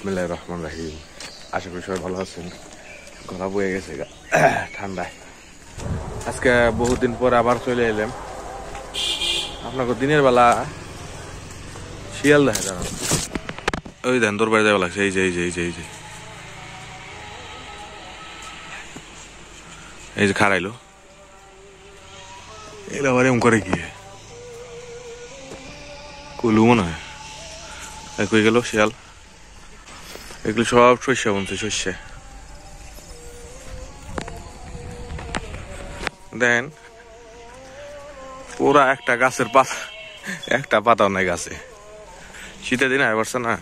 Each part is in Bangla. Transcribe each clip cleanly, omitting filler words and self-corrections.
বিসমিল্লাহির রহমানির রহিম। আশা করি সবাই ভালো আছেন। গলা বয়ে গেছে ঠান্ডায়। আজকে বহুদিন পর আবার চলে এলাম। আপনাকে দিনের বেলা শিয়াল দেখা যান, ওই দেন তোর বাড়ি যাওয়া লাগছে। এই যে এই যে এই যে এই যে এই যে খারাইলো, এরা আবার এম করে গিয়ে কুলু মনে হয় কই গেল শিয়াল। এগুলো সব শস্য বলছে, শস্য দেন পুরা একটা গাছের পাতা, একটা পাতাও নাই গাছে। শীতের দিন আয় পারছে না,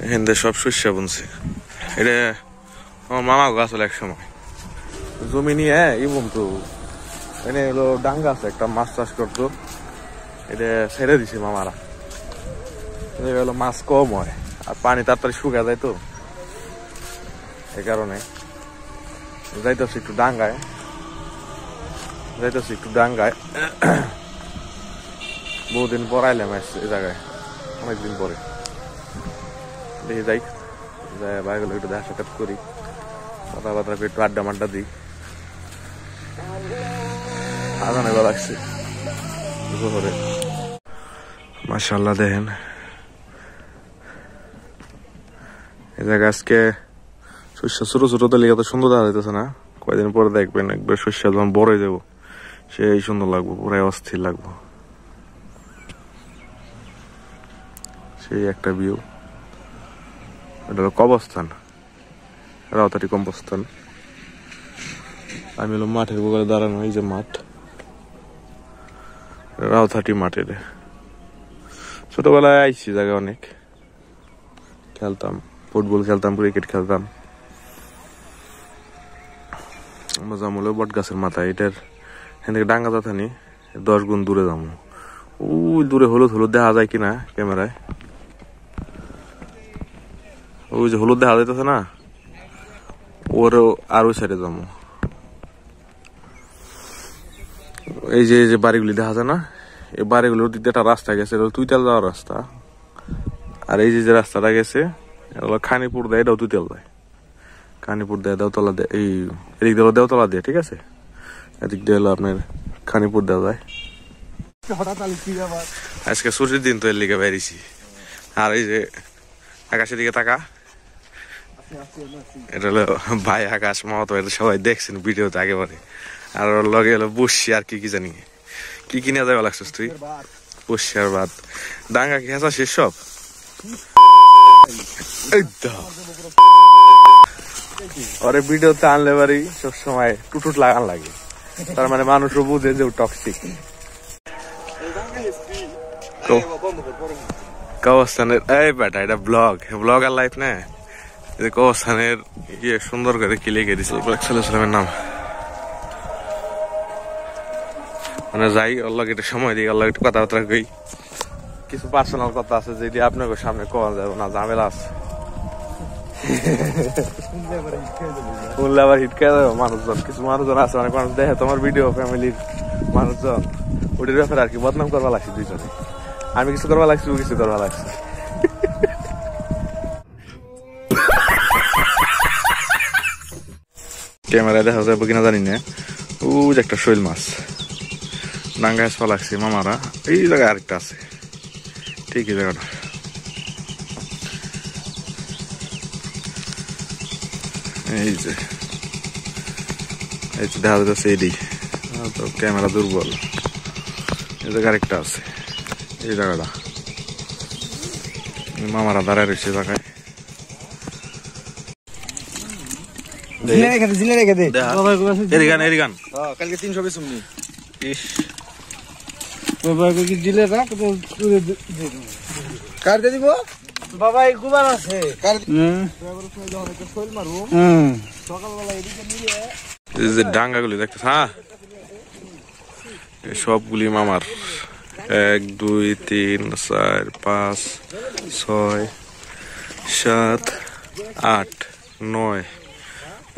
এখান থেকে সব শস্য বুনছে। এটা আমার মামা গাছ হলো এক সময় জমি নিয়ে ই বুনতো, এনে হলো ডাঙ্গা আছে একটা, মাছ চাষ করতো। এটা ছেড়ে দিছে মামারা, হলো মাছ কম হয় আর পানি তাড়াতাড়ি শুকা যায়, তো এই কারণে যাইতেছি একটু ডাঙ্গায়, বহুদিন পর আইলাম এই জায়গায়, অনেকদিন পরে। দেখি যাই, ভাইগুলো একটু দেখা সাক্ষাৎ করি, কথাবার্তা একটু আড্ডা মাড্ডা দিই। আজানে গলা লাগছে জোহরে। মাশাআল্লাহ দেখেন এই জায়গা আজকে শস্য ছোট ছোট তো লিখে তো সুন্দর দেখা যাইতেছে না। কয়েকদিন পরে দেখবেন একবার শস্য যখন বড় হয়ে যাবো, সেই সুন্দর লাগবো, পুরাই অস্থির লাগবো। সেই একটা ভিউ। এটা হলো কবরস্থান, রাউতাটি কবরস্থান। আমি হলো মাঠের বগলে দাঁড়ানো, এই যে মাঠ, রাউতাটি মাঠের। ছোটবেলায় আইছি জায়গায়, অনেক খেলতাম, ফুটবল খেলতাম, ক্রিকেট খেলতাম। যাম হলো বট গাছের মাথায়, এটার এখান থেকে ডাঙ্গা যাতানি 10 গুণ দূরে যাবো। ওই দূরে হলুদ হলুদ দেখা যায় কিনা ক্যামেরায়, ওই যে হলুদ দেখা যাইতেছে না, ওর আর ওই সাইডে যাবো। এই যে যে বাড়িগুলি দেখা যায় না, এই বাড়িগুলোর দিক দিয়ে একটা রাস্তা গেছে, এটা তুইতাল যাওয়ার রাস্তা। আর এই যে যে রাস্তাটা গেছে এটা হলো খানিপুর দেয়, এটাও তুইতাল যায়। খানিপুর দেয় দেওতলা দেয়, এই এদিক দিয়ে দেওতলা দিয়ে, ঠিক আছে। এদিক দিয়ে হলো আপনার খানিপুর দেওয়া যায়। আজকে ছুটির দিন তো এর লিগে বেরিয়েছি। আর এই যে আকাশের দিকে তাকা, এটা হলো ভাই আকাশ মামাতো, এটা সবাই দেখছেন ভিডিওতে আগেবারে। আর ওর লগে হলো বসছি আর কি কি জানি কি কিনে যাবে লাগছিস তুই, বসছি আর ভাত। ডাঙ্গা কি হেঁচা শেষ সব? ওরে ভিডিওতে আনলে বাড়ি সবসময় টুটুট লাগান লাগে, তার মানে মানুষও বুঝে যে টক্সিক। কবরস্থানের এই বেটা, এটা ব্লগ আর লাইফ না। কবরস্থানের ইয়ে সুন্দর করে কি লিখে দিছে সালামের নাম। মানে যাই আল্লাহ একটু সময় দিই, আল্লাহ একটু কথাবার্তা কই, কিছু পার্সোনাল কথা আছে যেটি আপনাকে সামনে কওয়া যাবে না, ঝামেলা আছে। শুনলে আবার হিট খেয়ে যাবে মানুষজন, কিছু মানুষজন আছে, অনেক মানুষ দেখে তোমার ভিডিও, ফ্যামিলির মানুষজন, ওটির ব্যাপারে আর কি বদনাম করবা লাগছে দুইজনে। আমি কিছু করবা লাগছি, ও কিছু করবা লাগছে। ক্যামেরায় দেখা যাবে কিনা জানি না, ও যে একটা শৈল মাছ ডাঙ্গা হেঁচা লাগছে মামারা। এই জায়গায় আরেকটা আছে, ঠিক এই জায়গাটা। এই যে দেখা যাচ্ছে এদিক, তো ক্যামেরা দুর্বল। এই জায়গায় আরেকটা আছে, এই জায়গাটা মামারা দাঁড়ায় রয়েছে জায়গায়। কালকে 300 বেচুম নি। ইস কার দিয়ে দিব বাবা, এই গুবার আছে সকালবেলা এদিকে নিয়ে এই যে ডাঙ্গাগুলি দেখতে, হ্যাঁ সবগুলি মামার। 1 2 3 4 5 6 7 8 9,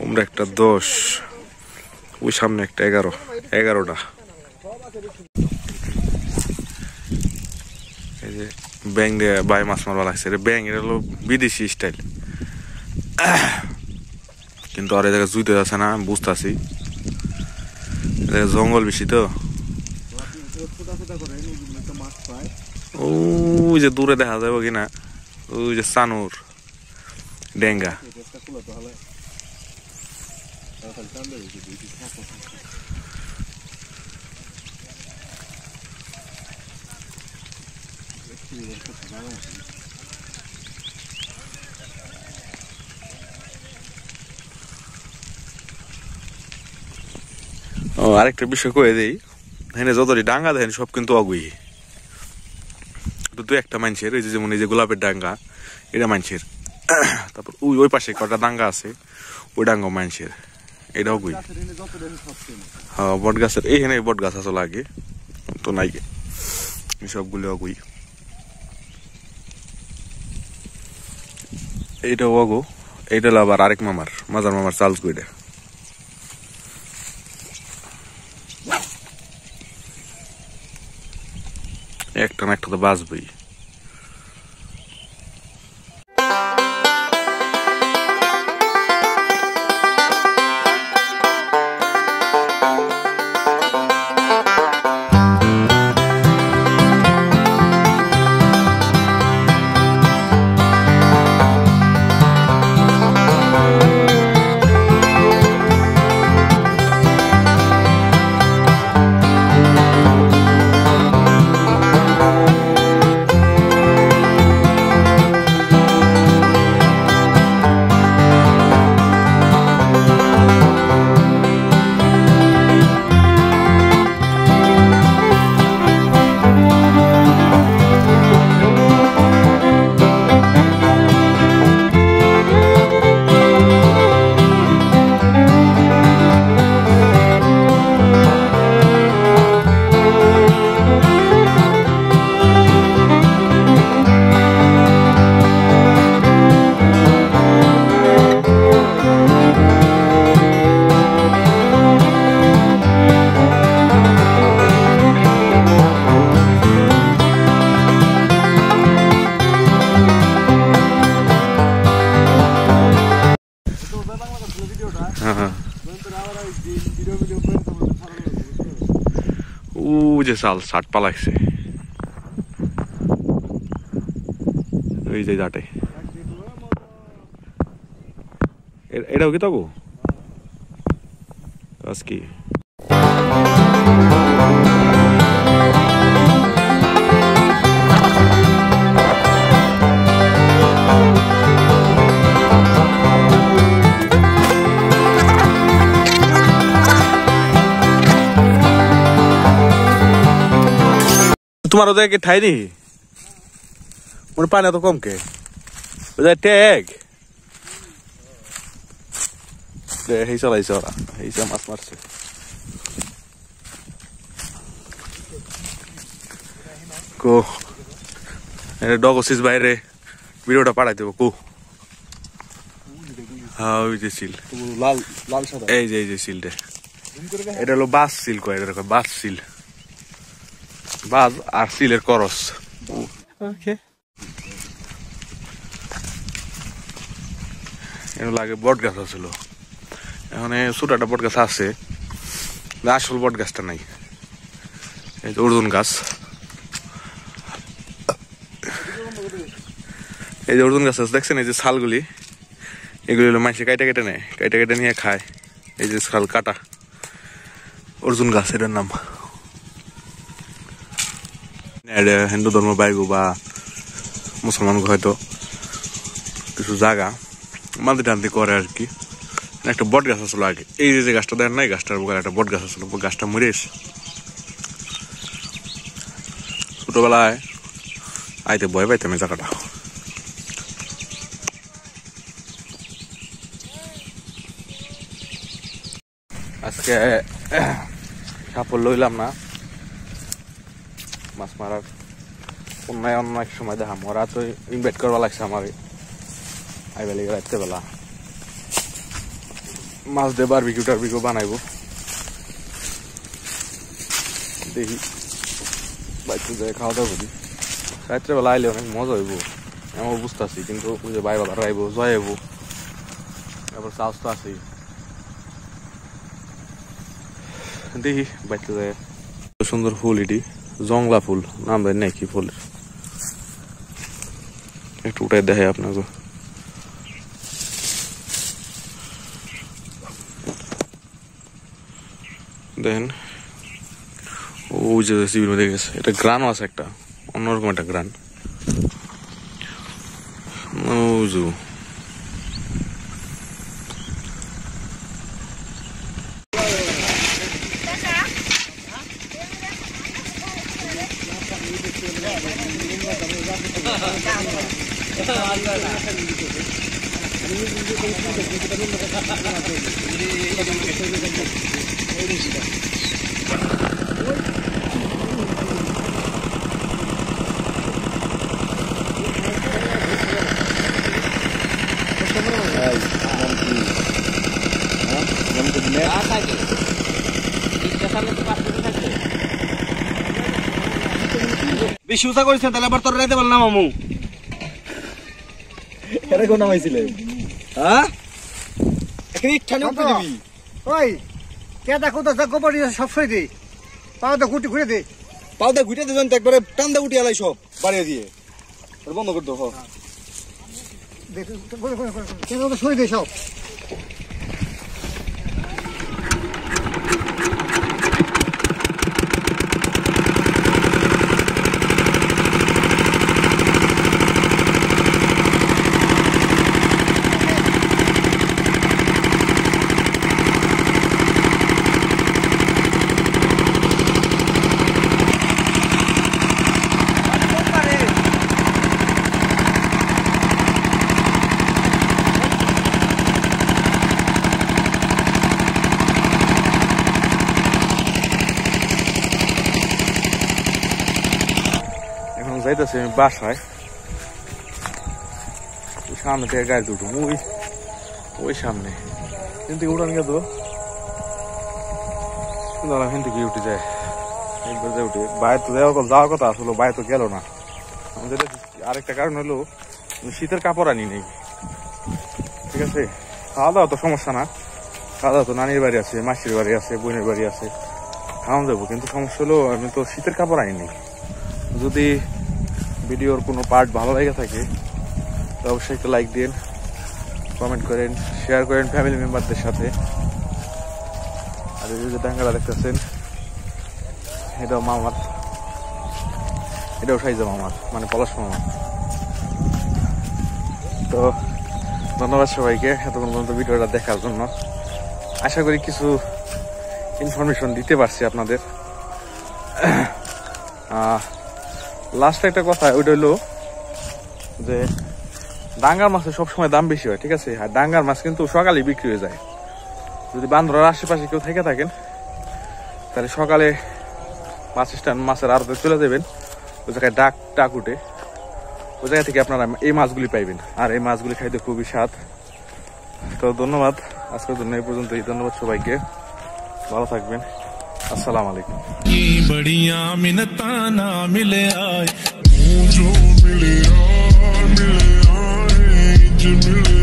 উমরা একটা 10, ওই সামনে একটা 11টা। এই যে ব্যাং দিয়ে বাই মাছ মারবা লাগছে রে। ব্যাং এটা হলো বিদেশি স্টাইল, কিন্তু আর এই জায়গায় জুইতে যাচ্ছে না, আমি বুঝতেছি জঙ্গল বেশি তো। ওই যে দূরে দেখা যাবে কিনা, ওই যে সানুর ডেঙ্গা। ও আরেকটা বিষয় কয়ে দেই, এখানে যতটি ডাঙ্গা দেখেন সব কিন্তু অগুই। দু একটা মানুষের, এই যে যেমন এই যে গোলাপের ডাঙ্গা এটা মানুষের, তারপর ওই ওই পাশে কটা ডাঙ্গা আছে ওই ডাঙ্গা মানুষের, এটা অগুই। হ্যাঁ বট গাছের এইখানে বট গাছ আসলে আগে তো নাই, সবগুলো অগুই। এইটা অগো, এইটা আবার আরেক মামার, মাজার মামার চালস গুইটা। একটা না একটা তো বাঁচবই। ওই যে চাল ষাট পালাইছে, ওই যে জাটে এটাও কি তবু আজকে তোমার ওদেরকে ঠাই নি মোর পানি এত কম কে ট্যাগ এই চালাইছে ওরা, এই মাছ মারছে। কো ডগসিস বাইরে ভিডিওটা পাঠাই দেবো কো। হ্যাঁ ওই যে সিল লাল লাল সাদা, এই যে সিলটা, এটা হলো বাস সিল কয়, এটা বাস সিল, বাজ আর সিলের করস। লাগে বট গাছ আছিল, এখন ছোট একটা বট গাছ আছে, আসল বট গাছটা নাই, এই যে অর্জুন গাছ, এই যে অর্জুন গাছ আছে দেখছেন, এই যে ছালগুলি এগুলি হলো মানুষে কাইটা কেটে নেয়, কাইটা কেটে নিয়ে খায়, এই যে ছাল কাটা অর্জুন গাছ এটার নাম। হিন্দু ধর্ম বাইগু বা মুসলমান হয়তো কিছু জায়গা মান্দি টান্দি করে আর কি। একটা বট গাছ আসলো আগে, এই যে গাছটা দেন না, এই গাছটার বুকে একটা বট গাছ আসলো, গাছটা মরিস ছোটবেলায় আইতে ভয় পাইতাম এই জায়গাটা। আজকে সাফল্য লইলাম না মাছ মারার, অন্য এক সময় দেখাম, ওরা তো ইনভাইট করবা লাগছে আমার আইবেলি রাত্রে বেলা, মাছ দিয়ে বারবিকিউ টারবিকিউ বানাইবো, দেখি বাইরে যায় খাওয়া দাওয়া করি। রাত্রেবেলা আইলে অনেক মজা হইব এমন বুঝতেছি, কিন্তু ওই যে ভাই বাবা আইব জয় আইব, তারপর চাষ তো আছেই। দেখি বাইতে যায়। সুন্দর ফুল, এটি জংলা ফুল, নাম জানি না কি ফুলের, একটু উঠাই দেখে আপনাকে। দেখেন ওই যে শিবির মধ্যে গেছে, এটা গ্রানও আছে একটা, অন্যরকম একটা গ্রান। বেশি উঁচা করেছেন তাহলে আবার তোর রাইতে বললাম মামু। এটা কোন নামাইছিলেন? হ্যাঁ এখানে ইচ্ছানি উপরে দিবি। ওই কেদা কোথা যা গোবর সব সই দে, পাও দা গুটি ঘুরে দে। পাউদা ঘুরে দিবেন তো একবারে টান্দা উঠে আলাই সব বাড়িয়ে দিয়ে বন্ধ করে দেবো। কেন সই দে সব। যাইতেছি আমি বাসায়, সামনে থেকে গাড়ি দুটো ওই সামনে কিন্তু উঠান গেল এখান থেকে উঠে যায়, একবার উঠে বাইরে তো যাওয়ার কথা আসলে বাইরে তো গেল না। আমাদের আরেকটা কারণ হলো শীতের কাপড় আনি নেই, ঠিক আছে। খাওয়া দাওয়া তো সমস্যা না, খাওয়া দাওয়া তো নানির বাড়ি আছে, মাসির বাড়ি আছে, বোনের বাড়ি আছে, খাওয়া যাবো, কিন্তু সমস্যা হলো আমি তো শীতের কাপড় আনি নেই। যদি ভিডিওর কোনো পার্ট ভালো লেগে থাকে তো অবশ্যই একটা লাইক দিন, কমেন্ট করেন, শেয়ার করেন ফ্যামিলি মেম্বারদের সাথে। আর এই যে ডাঙ্গাটা দেখতেছেন এটাও মামার, এটাও সাইজা মামার, মানে পলাশ মামার। তো ধন্যবাদ সবাইকে এতক্ষণ পর্যন্ত ভিডিওটা দেখার জন্য। আশা করি কিছু ইনফরমেশন দিতে পারছি আপনাদের। লাস্ট একটা কথা ওইটা হলো যে ডাঙ্গার মাছের সবসময় দাম বেশি হয়, ঠিক আছে। আর ডাঙ্গার মাছ কিন্তু সকালে বিক্রি হয়ে যায়। যদি বান্দরের আশেপাশে কেউ থেকে থাকেন তাহলে সকালে বাস স্ট্যান্ড মাছের আড়তে চলে যাবেন, ওই জায়গায় ডাক উঠে, ওই জায়গা থেকে আপনারা এই মাছগুলি পাইবেন। আর এই মাছগুলি খাইতে খুবই স্বাদ। তো ধন্যবাদ আজকের জন্য এই পর্যন্তই। ধন্যবাদ সবাইকে, ভালো থাকবেন, আসসালামু আলাইকুম। बड़िया मिन्नता ना मिले आए, जो मिले आए, मिले आए, मिले